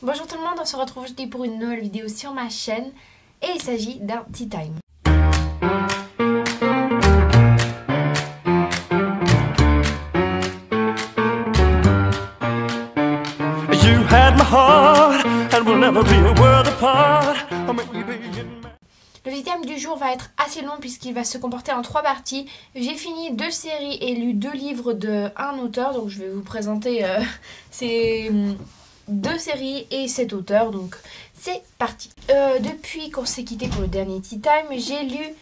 Bonjour tout le monde, on se retrouve aujourd'hui pour une nouvelle vidéo sur ma chaîne et il s'agit d'un tea time. You had my heart and we'll never be a world apart. Le tea time du jour va être assez long puisqu'il va se comporter en 3 parties. J'ai fini 2 séries et lu 2 livres d'un auteur, donc je vais vous présenter ces 2 séries et cet auteur, donc c'est parti. Depuis qu'on s'est quitté pour le dernier tea time, j'ai lu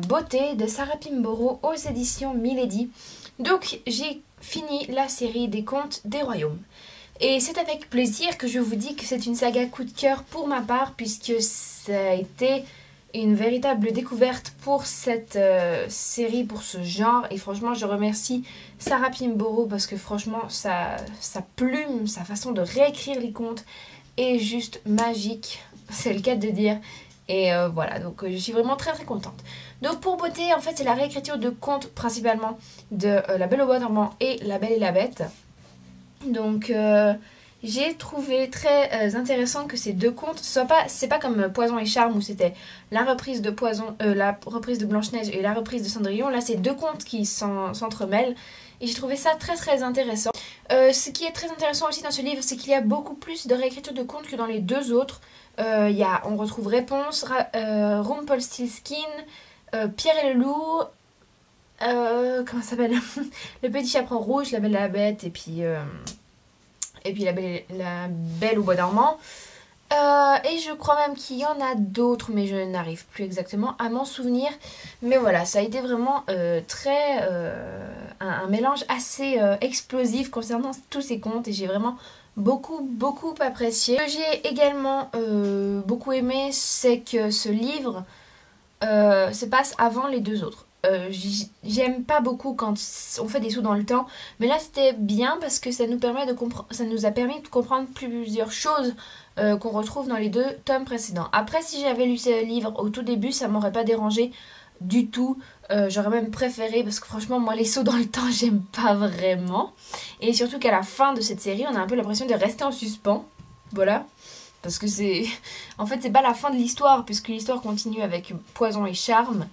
Beauté de Sarah Pinborough aux éditions Milady. Donc j'ai fini la série des Contes des Royaumes. Et c'est avec plaisir que je vous dis que c'est une saga coup de cœur pour ma part, puisque ça a été une véritable découverte pour cette série, pour ce genre. Et franchement, je remercie Sarah Pinborough parce que franchement, sa plume, sa façon de réécrire les contes est juste magique. C'est le cas de dire. Et voilà, donc je suis vraiment très très contente. Donc pour Beauté, en fait, c'est la réécriture de contes principalement de La Belle au bois dormant et La Belle et la Bête. Donc j'ai trouvé très intéressant que ces 2 contes c'est pas comme Poison et Charme où c'était la reprise de la reprise de Blanche-Neige et la reprise de Cendrillon. Là c'est 2 contes qui s'entremêlent et j'ai trouvé ça très très intéressant. Ce qui est très intéressant aussi dans ce livre, c'est qu'il y a beaucoup plus de réécriture de contes que dans les 2 autres. On retrouve Réponse, Rumpelstiltskin, Pierre et le loup, comment ça s'appelle Le Petit Chaperon Rouge, La Belle et la Bête et puis la Belle au bois dormant. Et je crois même qu'il y en a d'autres, mais je n'arrive plus exactement à m'en souvenir. Mais voilà, ça a été vraiment un mélange assez explosif concernant tous ces contes et j'ai vraiment beaucoup apprécié. Ce que j'ai également beaucoup aimé, c'est que ce livre se passe avant les 2 autres. J'aime pas beaucoup quand on fait des sauts dans le temps, mais là c'était bien parce que ça nous a permis de comprendre plusieurs choses qu'on retrouve dans les 2 tomes précédents. Après, si j'avais lu ce livre au tout début, ça m'aurait pas dérangé du tout. J'aurais même préféré parce que franchement moi les sauts dans le temps j'aime pas vraiment, et surtout qu'à la fin de cette série on a un peu l'impression de rester en suspens, voilà, parce que en fait c'est pas la fin de l'histoire puisque l'histoire continue avec Poison et Charme.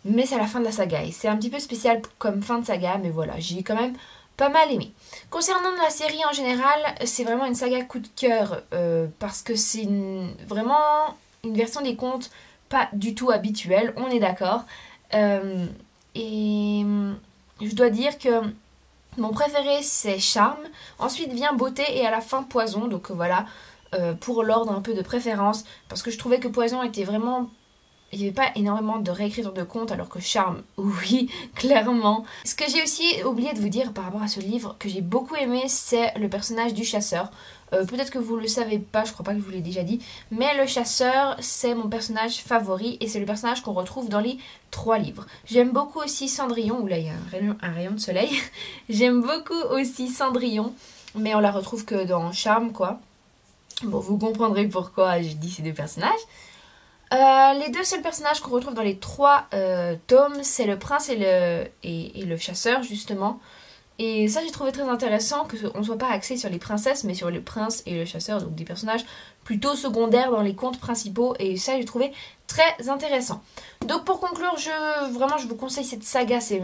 Mais c'est à la fin de la saga et c'est un petit peu spécial comme fin de saga, mais voilà, j'ai quand même pas mal aimé. Concernant la série en général, c'est vraiment une saga coup de cœur parce que c'est vraiment une version des contes pas du tout habituelle, on est d'accord. Et je dois dire que mon préféré c'est Charme, ensuite vient Beauté et à la fin Poison, donc voilà, pour l'ordre un peu de préférence, parce que je trouvais que Poison était vraiment... Il n'y avait pas énormément de réécriture de contes, alors que Charme, oui, clairement. Ce que j'ai aussi oublié de vous dire par rapport à ce livre, que j'ai beaucoup aimé, c'est le personnage du chasseur. Peut-être que vous le savez pas, je crois pas que je vous l'ai déjà dit, mais le chasseur, c'est mon personnage favori, et c'est le personnage qu'on retrouve dans les 3 livres. J'aime beaucoup aussi Cendrillon, où là il y a un rayon de soleil. J'aime beaucoup aussi Cendrillon, mais on la retrouve que dans Charme, quoi. Bon, vous comprendrez pourquoi je dis ces 2 personnages. Les 2 seuls personnages qu'on retrouve dans les 3 tomes, c'est le prince et le chasseur, justement. Et ça, j'ai trouvé très intéressant qu'on ne soit pas axé sur les princesses, mais sur le prince et le chasseur, donc des personnages plutôt secondaires dans les contes principaux. Et ça, j'ai trouvé très intéressant. Donc pour conclure, je vous conseille cette saga. C'est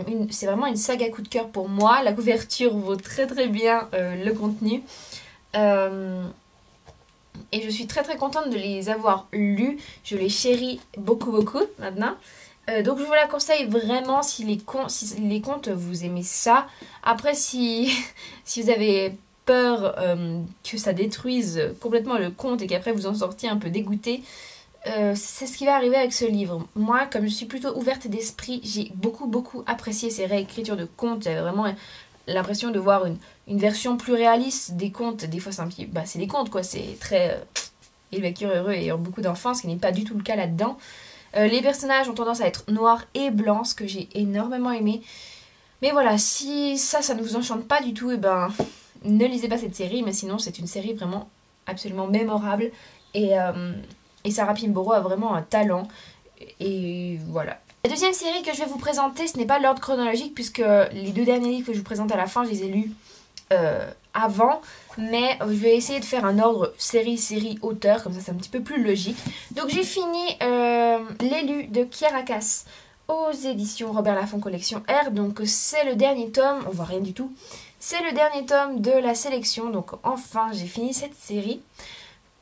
vraiment une saga coup de cœur pour moi. La couverture vaut très très bien le contenu. Et je suis très très contente de les avoir lus. Je les chéris beaucoup maintenant. Donc je vous la conseille vraiment si les contes vous aimez ça. Après si vous avez peur que ça détruise complètement le conte et qu'après vous en sortiez un peu dégoûté, c'est ce qui va arriver avec ce livre. Moi, comme je suis plutôt ouverte d'esprit, j'ai beaucoup apprécié ces réécritures de contes. J'avais vraiment l'impression de voir une version plus réaliste des contes. Des fois c'est des contes quoi, c'est très évacué heureux et ayant beaucoup d'enfants, ce qui n'est pas du tout le cas là-dedans. Les personnages ont tendance à être noirs et blancs, ce que j'ai énormément aimé. Mais voilà, si ça ne vous enchante pas du tout, et ben ne lisez pas cette série, mais sinon c'est une série vraiment absolument mémorable. Et Sarah Pinborough a vraiment un talent. Et voilà. La deuxième série que je vais vous présenter, ce n'est pas l'ordre chronologique puisque les 2 derniers livres que je vous présente à la fin, je les ai lus avant. Mais je vais essayer de faire un ordre série, auteur, comme ça c'est un petit peu plus logique. Donc j'ai fini L'élu de Kiera Cass aux éditions Robert Laffont Collection R. Donc c'est le dernier tome, on voit rien du tout. C'est le dernier tome de la sélection, donc enfin j'ai fini cette série.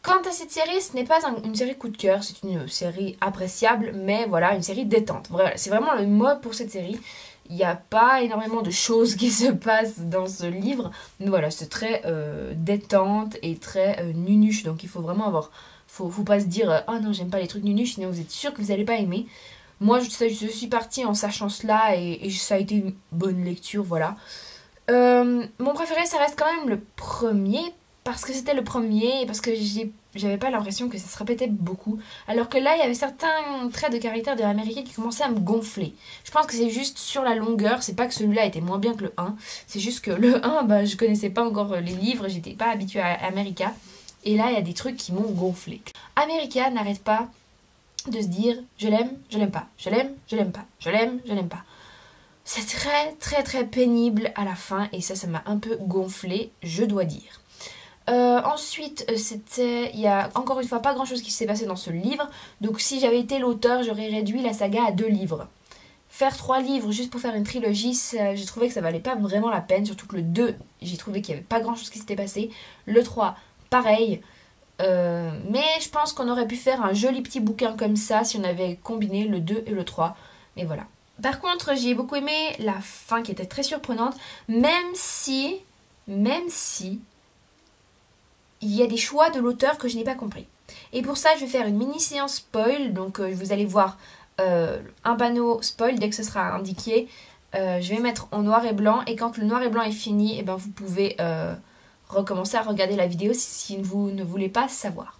Quant à cette série, ce n'est pas une série coup de cœur, c'est une série appréciable, mais voilà, une série détente. Voilà, c'est vraiment le mot pour cette série. Il n'y a pas énormément de choses qui se passent dans ce livre, mais voilà, c'est très détente et très nunuche, donc il faut vraiment avoir... Faut pas se dire « Oh non, j'aime pas les trucs nunuches », sinon vous êtes sûr que vous n'allez pas aimer. Moi, je suis partie en sachant cela et ça a été une bonne lecture, voilà. Mon préféré, ça reste quand même le premier, parce que c'était le premier et parce que j'avais pas l'impression que ça se répétait beaucoup. Alors que là, il y avait certains traits de caractère de l'américain qui commençaient à me gonfler. Je pense que c'est juste sur la longueur, c'est pas que celui-là était moins bien que le 1. C'est juste que le 1, bah, je connaissais pas encore les livres, j'étais pas habituée à America. Et là, il y a des trucs qui m'ont gonflé. America n'arrête pas de se dire je l'aime, je l'aime pas, je l'aime, je l'aime pas, je l'aime, je l'aime pas. C'est très pénible à la fin et ça m'a un peu gonflé, je dois dire. Ensuite, il y a encore une fois pas grand chose qui s'est passé dans ce livre. Donc si j'avais été l'auteur, j'aurais réduit la saga à 2 livres. Faire 3 livres juste pour faire une trilogie, j'ai trouvé que ça valait pas vraiment la peine. Surtout que le 2, j'ai trouvé qu'il y avait pas grand chose qui s'était passé. Le 3, pareil. Mais je pense qu'on aurait pu faire un joli petit bouquin comme ça si on avait combiné le 2 et le 3. Mais voilà. Par contre, j'ai beaucoup aimé la fin qui était très surprenante, même si il y a des choix de l'auteur que je n'ai pas compris. Et pour ça, je vais faire une mini séance spoil, donc vous allez voir un panneau spoil dès que ce sera indiqué. Je vais mettre en noir et blanc, et quand le noir et blanc est fini, eh ben, vous pouvez recommencer à regarder la vidéo si vous ne voulez pas savoir.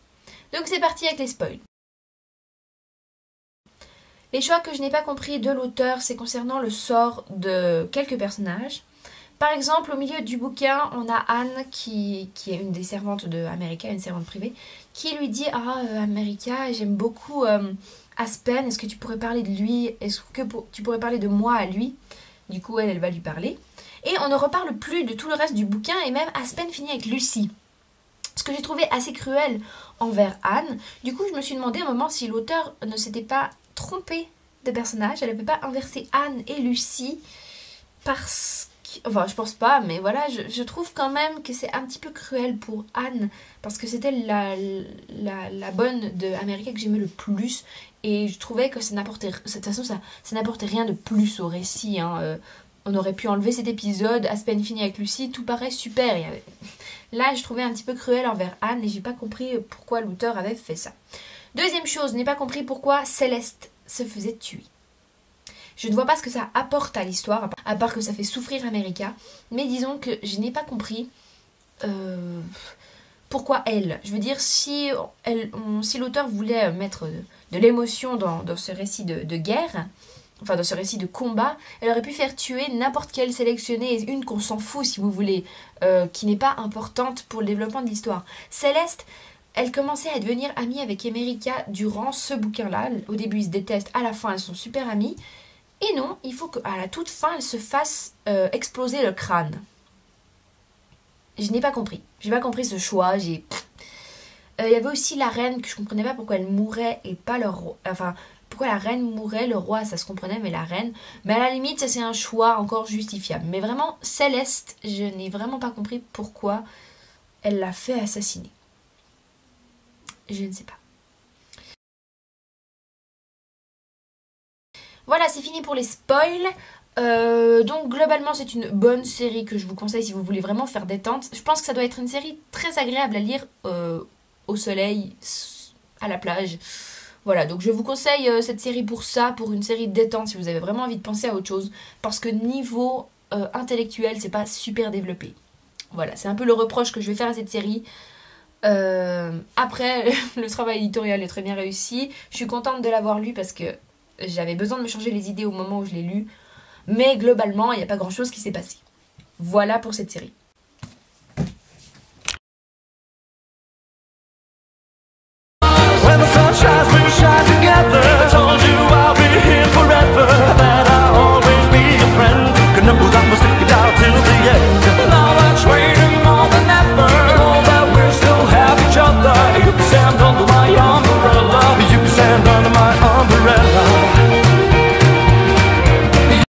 Donc c'est parti avec les spoils. Les choix que je n'ai pas compris de l'auteur, c'est concernant le sort de quelques personnages. Par exemple, au milieu du bouquin, on a Anne qui est une des servantes de America, une servante privée, qui lui dit « Ah, America, j'aime beaucoup Aspen, est-ce que tu pourrais parler de lui? Est-ce que tu pourrais parler de moi à lui ?» Du coup, elle va lui parler. Et on ne reparle plus de tout le reste du bouquin, et même Aspen finit avec Lucy. Ce que j'ai trouvé assez cruel envers Anne. Du coup, je me suis demandé un moment si l'auteur ne s'était pas trompé de personnage. Elle n'avait pas inversé Anne et Lucy parce que... Enfin, je pense pas, mais voilà, je trouve quand même que c'est un petit peu cruel pour Anne parce que c'était la bonne de America que j'aimais le plus et je trouvais que ça n'apportait... De toute façon, ça n'apportait rien de plus au récit, hein. On aurait pu enlever cet épisode, Aspen finit avec Lucy, tout paraît super. Là, je trouvais un petit peu cruel envers Anne et j'ai pas compris pourquoi l'auteur avait fait ça. Deuxième chose, je n'ai pas compris pourquoi Céleste se faisait tuer. Je ne vois pas ce que ça apporte à l'histoire, à part que ça fait souffrir America. Mais disons que je n'ai pas compris pourquoi elle. Je veux dire, si l'auteur voulait mettre de l'émotion dans ce récit de guerre, enfin dans ce récit de combat, elle aurait pu faire tuer n'importe quelle sélectionnée, une qu'on s'en fout si vous voulez, qui n'est pas importante pour le développement de l'histoire. Céleste, elle commençait à devenir amie avec America durant ce bouquin-là. Au début, ils se détestent, à la fin, elles sont super amies. Et non, il faut qu'à la toute fin, elle se fasse exploser le crâne. Je n'ai pas compris. J'ai pas compris ce choix. Il y avait aussi la reine, que je comprenais pas pourquoi elle mourait et pas le roi. Enfin, pourquoi la reine mourait, le roi, ça se comprenait, mais la reine... Mais à la limite, ça c'est un choix encore justifiable. Mais vraiment, Céleste, je n'ai vraiment pas compris pourquoi elle l'a fait assassiner. Je ne sais pas. Voilà, c'est fini pour les spoils. Donc globalement, c'est une bonne série que je vous conseille si vous voulez vraiment faire détente. Je pense que ça doit être une série très agréable à lire au soleil, à la plage. Voilà, donc je vous conseille cette série pour ça, pour une série détente si vous avez vraiment envie de penser à autre chose. Parce que niveau intellectuel, c'est pas super développé. Voilà, c'est un peu le reproche que je vais faire à cette série. Après, le travail éditorial est très bien réussi. Je suis contente de l'avoir lu parce que j'avais besoin de me changer les idées au moment où je l'ai lu. Mais globalement, il n'y a pas grand chose qui s'est passé. Voilà pour cette série.